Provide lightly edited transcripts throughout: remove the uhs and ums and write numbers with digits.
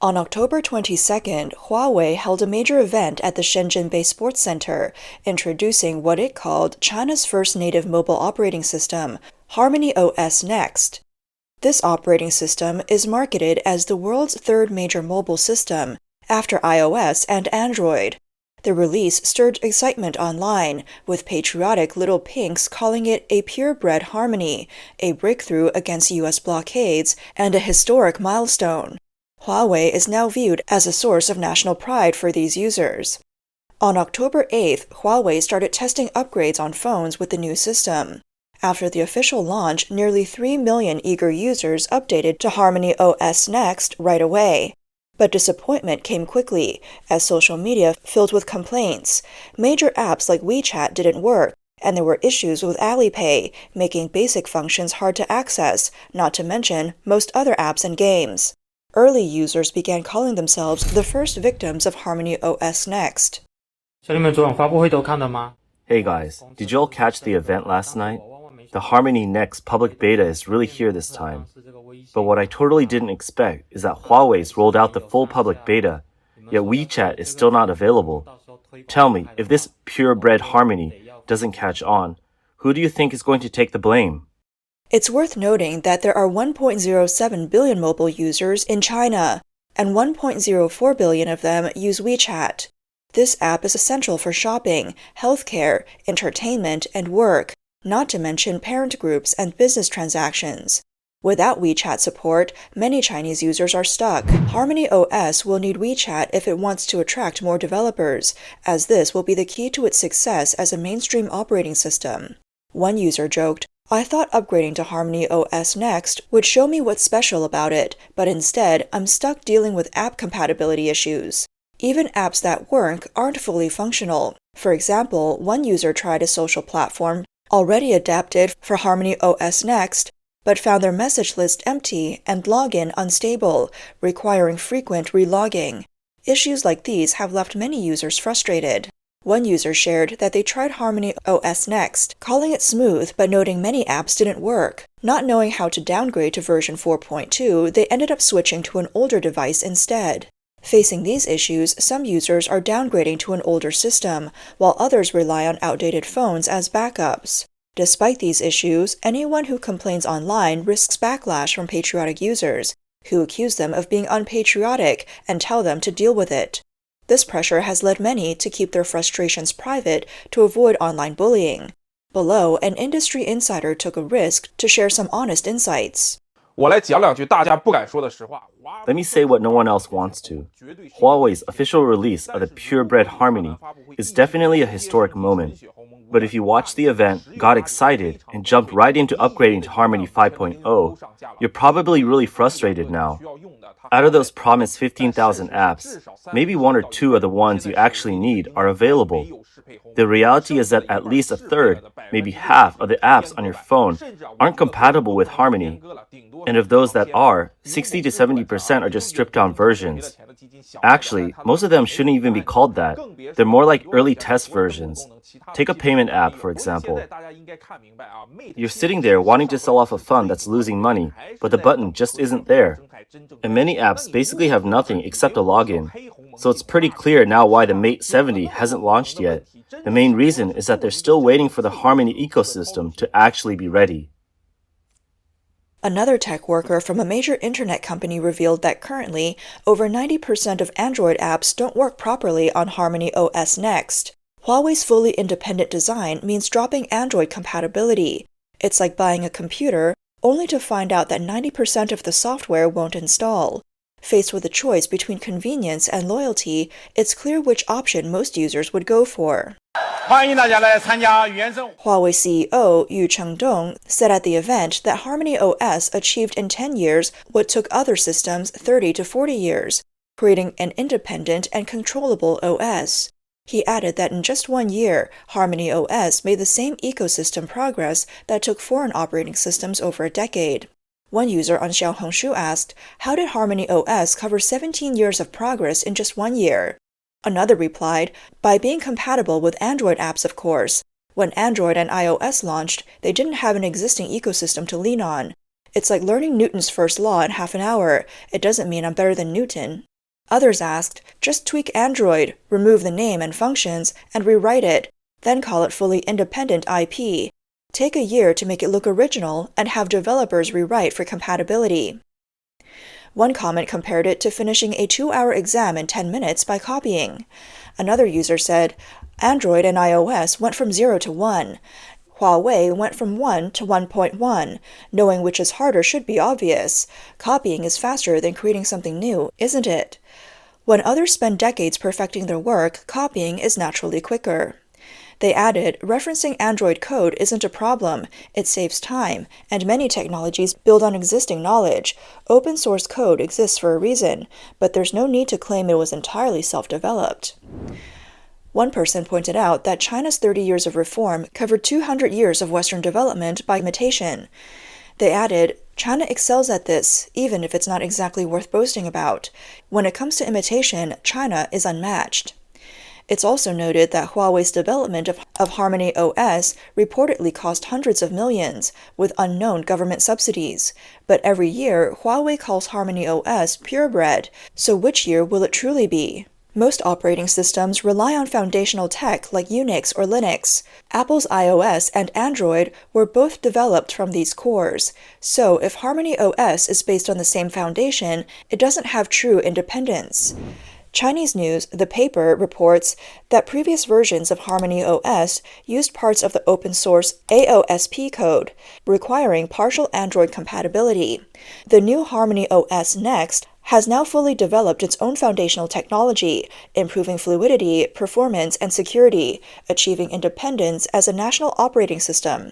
On October 22nd, Huawei held a major event at the Shenzhen Bay Sports Center, introducing what it called China's first native mobile operating system, HarmonyOS NEXT. This operating system is marketed as the world's third major mobile system, after iOS and Android. The release stirred excitement online, with patriotic little pinks calling it a pure-bred harmony, a breakthrough against US blockades, and a historic milestone. Huawei is now viewed as a source of national pride for these users. On October 8th, Huawei started testing upgrades on phones with the new system. After the official launch, nearly 3 million eager users updated to HarmonyOS NEXT right away. But disappointment came quickly, as social media filled with complaints. Major apps like WeChat didn't work, and there were issues with Alipay, making basic functions hard to access, not to mention most other apps and games. Early users began calling themselves the first victims of HarmonyOS NEXT. Hey guys, did you all catch the event last night? The Harmony Next public beta is really here this time. But what I totally didn't expect is that Huawei's rolled out the full public beta, yet WeChat is still not available. Tell me, if this pure-bred harmony doesn't catch on, who do you think is going to take the blame? It's worth noting that there are 1.07 billion mobile users in China, and 1.04 billion of them use WeChat. This app is essential for shopping, healthcare, entertainment, and work, not to mention parent groups and business transactions. Without WeChat support, many Chinese users are stuck. HarmonyOS will need WeChat if it wants to attract more developers, as this will be the key to its success as a mainstream operating system. One user joked, "I thought upgrading to HarmonyOS NEXT would show me what's special about it, but instead, I'm stuck dealing with app compatibility issues. Even apps that work aren't fully functional. For example, one user tried a social platform already adapted for HarmonyOS NEXT, but found their message list empty and login unstable, requiring frequent relogging. Issues like these have left many users frustrated." One user shared that they tried HarmonyOS NEXT, calling it smooth but noting many apps didn't work. Not knowing how to downgrade to version 4.2, they ended up switching to an older device instead. Facing these issues, some users are downgrading to an older system, while others rely on outdated phones as backups. Despite these issues, anyone who complains online risks backlash from patriotic users, who accuse them of being unpatriotic and tell them to deal with it. This pressure has led many to keep their frustrations private to avoid online bullying. Below, an industry insider took a risk to share some honest insights. Let me say what no one else wants to. Huawei's official release of the pure-bred harmony is definitely a historic moment. But if you watched the event, got excited, and jumped right into upgrading to Harmony 5.0, you're probably really frustrated now. Out of those promised 15,000 apps, maybe one or two of the ones you actually need are available. The reality is that at least a third, maybe half of the apps on your phone aren't compatible with Harmony. And of those that are, 60 to 70% are just stripped-down versions. Actually, most of them shouldn't even be called that. They're more like early test versions. Take a payment app, for example. You're sitting there wanting to sell off a fund that's losing money, but the button just isn't there. And many apps basically have nothing except a login. So it's pretty clear now why the Mate 70 hasn't launched yet. The main reason is that they're still waiting for the Harmony ecosystem to actually be ready. Another tech worker from a major internet company revealed that currently, over 90% of Android apps don't work properly on HarmonyOS NEXT. Huawei's fully independent design means dropping Android compatibility. It's like buying a computer, only to find out that 90% of the software won't install. Faced with a choice between convenience and loyalty, it's clear which option most users would go for. Huawei CEO Yu Chengdong said at the event that HarmonyOS achieved in 10 years what took other systems 30 to 40 years, creating an independent and controllable OS. He added that in just 1 year, HarmonyOS made the same ecosystem progress that took foreign operating systems over a decade. One user on Xiaohongshu asked, "How did HarmonyOS cover 17 years of progress in just 1 year?" Another replied, "By being compatible with Android apps, of course. When Android and iOS launched, they didn't have an existing ecosystem to lean on. It's like learning Newton's first law in half an hour. It doesn't mean I'm better than Newton." Others asked, just tweak Android, remove the name and functions, and rewrite it, then call it fully independent IP. Take a year to make it look original and have developers rewrite for compatibility. One comment compared it to finishing a 2-hour exam in 10 minutes by copying. Another user said, Android and iOS went from 0 to 1. Huawei went from 1 to 1.1. Knowing which is harder should be obvious. Copying is faster than creating something new, isn't it? When others spend decades perfecting their work, copying is naturally quicker. They added, referencing Android code isn't a problem, it saves time, and many technologies build on existing knowledge. Open source code exists for a reason, but there's no need to claim it was entirely self-developed. One person pointed out that China's 30 years of reform covered 200 years of Western development by imitation. They added, China excels at this, even if it's not exactly worth boasting about. When it comes to imitation, China is unmatched. It's also noted that Huawei's development of HarmonyOS reportedly cost hundreds of millions, with unknown government subsidies. But every year, Huawei calls HarmonyOS pure-bred, so which year will it truly be? Most operating systems rely on foundational tech like Unix or Linux. Apple's iOS and Android were both developed from these cores, so if HarmonyOS is based on the same foundation, it doesn't have true independence. Chinese news, The Paper, reports that previous versions of HarmonyOS used parts of the open-source AOSP code, requiring partial Android compatibility. The new HarmonyOS NEXT has now fully developed its own foundational technology, improving fluidity, performance, and security, achieving independence as a national operating system.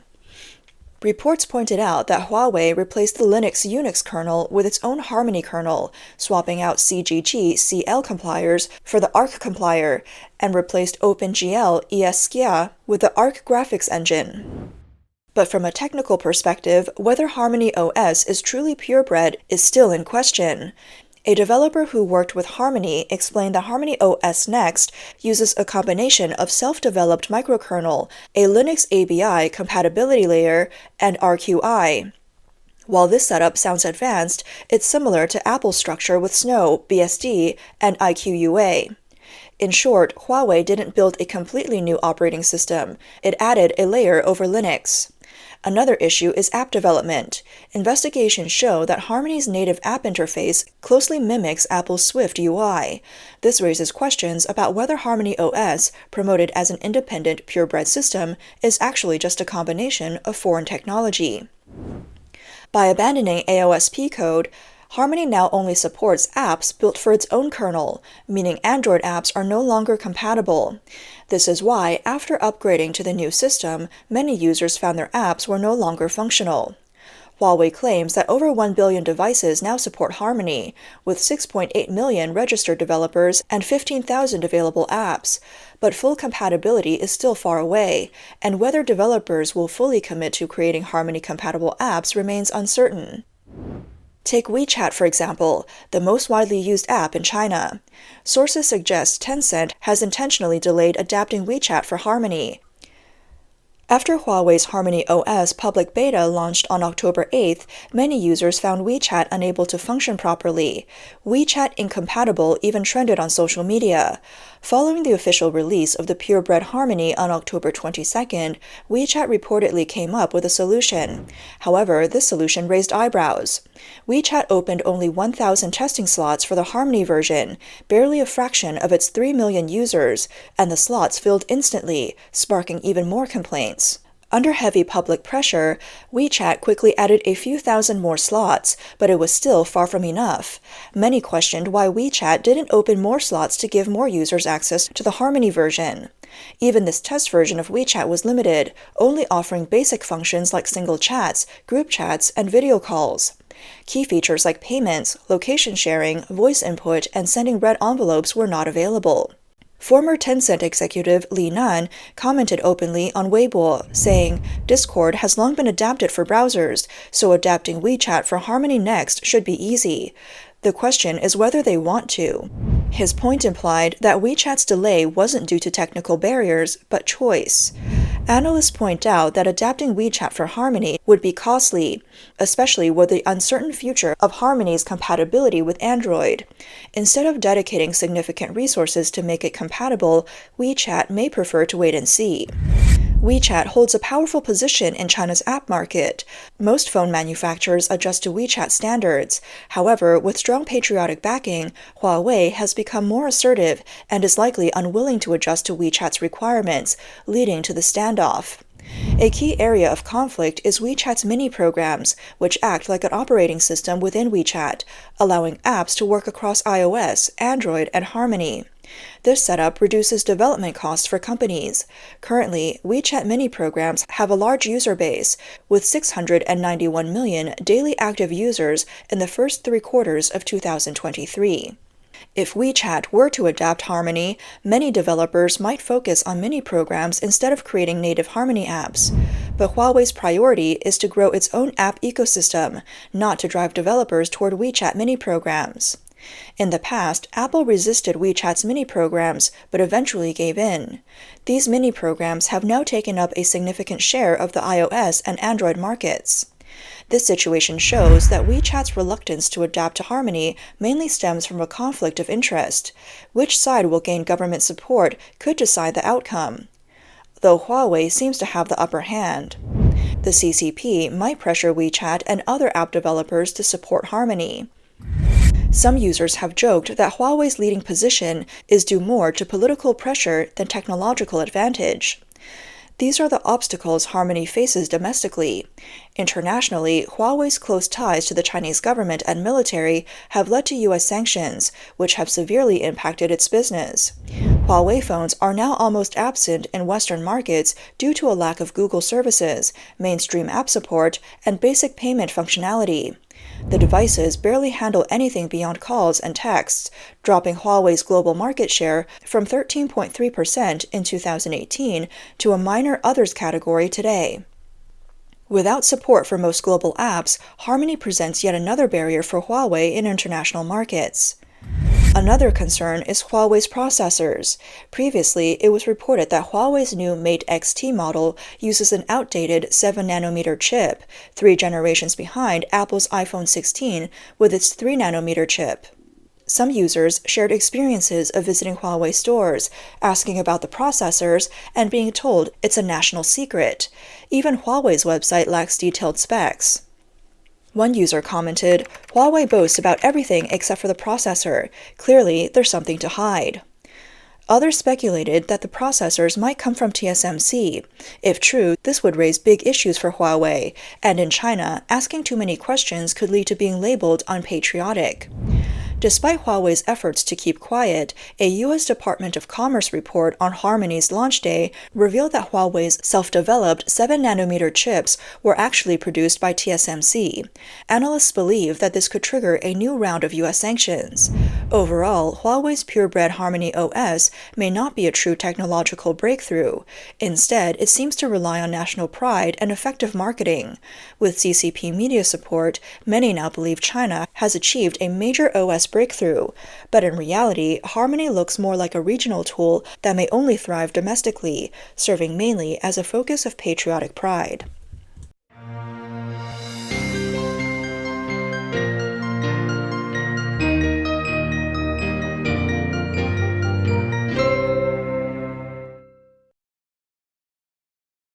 Reports pointed out that Huawei replaced the Linux Unix kernel with its own Harmony kernel, swapping out CGG CL compliers for the ARC compiler, and replaced OpenGL ESCIA with the ARC graphics engine. But from a technical perspective, whether HarmonyOS is truly purebred is still in question. A developer who worked with Harmony explained that HarmonyOS NEXT uses a combination of self-developed microkernel, a Linux ABI compatibility layer, and RQI. While this setup sounds advanced, it's similar to Apple's structure with Snow, BSD, and IQUA. In short, Huawei didn't build a completely new operating system. It added a layer over Linux. Another issue is app development. Investigations show that Harmony's native app interface closely mimics Apple's Swift UI. This raises questions about whether HarmonyOS, promoted as an independent, purebred system, is actually just a combination of foreign technology. By abandoning AOSP code, Harmony now only supports apps built for its own kernel, meaning Android apps are no longer compatible. This is why, after upgrading to the new system, many users found their apps were no longer functional. Huawei claims that over 1 billion devices now support Harmony, with 6.8 million registered developers and 15,000 available apps. But full compatibility is still far away, and whether developers will fully commit to creating Harmony-compatible apps remains uncertain. Take WeChat, for example, the most widely used app in China. Sources suggest Tencent has intentionally delayed adapting WeChat for Harmony. After Huawei's HarmonyOS public beta launched on October 8th, many users found WeChat unable to function properly. WeChat incompatible even trended on social media. Following the official release of the purebred Harmony on October 22nd, WeChat reportedly came up with a solution. However, this solution raised eyebrows. WeChat opened only 1,000 testing slots for the Harmony version, barely a fraction of its 3 million users, and the slots filled instantly, sparking even more complaints. Under heavy public pressure, WeChat quickly added a few thousand more slots, but it was still far from enough. Many questioned why WeChat didn't open more slots to give more users access to the Harmony version. Even this test version of WeChat was limited, only offering basic functions like single chats, group chats, and video calls. Key features like payments, location sharing, voice input, and sending red envelopes were not available. Former Tencent executive Li Nan commented openly on Weibo, saying, Discord has long been adapted for browsers, so adapting WeChat for Harmony Next should be easy. The question is whether they want to. His point implied that WeChat's delay wasn't due to technical barriers, but choice. Analysts point out that adapting WeChat for Harmony would be costly, especially with the uncertain future of Harmony's compatibility with Android. Instead of dedicating significant resources to make it compatible, WeChat may prefer to wait and see. WeChat holds a powerful position in China's app market. Most phone manufacturers adjust to WeChat standards. However, with strong patriotic backing, Huawei has become more assertive and is likely unwilling to adjust to WeChat's requirements, leading to the standoff. A key area of conflict is WeChat's mini programs, which act like an operating system within WeChat, allowing apps to work across iOS, Android, and Harmony. This setup reduces development costs for companies. Currently, WeChat mini programs have a large user base, with 691 million daily active users in the first 3 quarters of 2023. If WeChat were to adapt Harmony, many developers might focus on mini programs instead of creating native Harmony apps. But Huawei's priority is to grow its own app ecosystem, not to drive developers toward WeChat mini programs. In the past, Apple resisted WeChat's mini programs, but eventually gave in. These mini programs have now taken up a significant share of the iOS and Android markets. This situation shows that WeChat's reluctance to adapt to Harmony mainly stems from a conflict of interest. Which side will gain government support could decide the outcome, though Huawei seems to have the upper hand. The CCP might pressure WeChat and other app developers to support Harmony. Some users have joked that Huawei's leading position is due more to political pressure than technological advantage. These are the obstacles Harmony faces domestically. Internationally, Huawei's close ties to the Chinese government and military have led to U.S. sanctions, which have severely impacted its business. Huawei phones are now almost absent in Western markets due to a lack of Google services, mainstream app support, and basic payment functionality. The devices barely handle anything beyond calls and texts, dropping Huawei's global market share from 13.3% in 2018 to a minor others category today. Without support for most global apps, Harmony presents yet another barrier for Huawei in international markets. Another concern is Huawei's processors. Previously, it was reported that Huawei's new Mate X-T model uses an outdated 7nm chip, 3 generations behind Apple's iPhone 16 with its 3nm chip. Some users shared experiences of visiting Huawei stores, asking about the processors, and being told it's a national secret. Even Huawei's website lacks detailed specs. One user commented, "Huawei boasts about everything except for the processor. Clearly, there's something to hide." Others speculated that the processors might come from TSMC. If true, this would raise big issues for Huawei, and in China, asking too many questions could lead to being labeled unpatriotic. Despite Huawei's efforts to keep quiet, a U.S. Department of Commerce report on Harmony's launch day revealed that Huawei's self-developed 7nm chips were actually produced by TSMC. Analysts believe that this could trigger a new round of U.S. sanctions. Overall, Huawei's pure-bred HarmonyOS may not be a true technological breakthrough. Instead, it seems to rely on national pride and effective marketing. With CCP media support, many now believe China has achieved a major OS breakthrough, but in reality, Harmony looks more like a regional tool that may only thrive domestically, serving mainly as a focus of patriotic pride.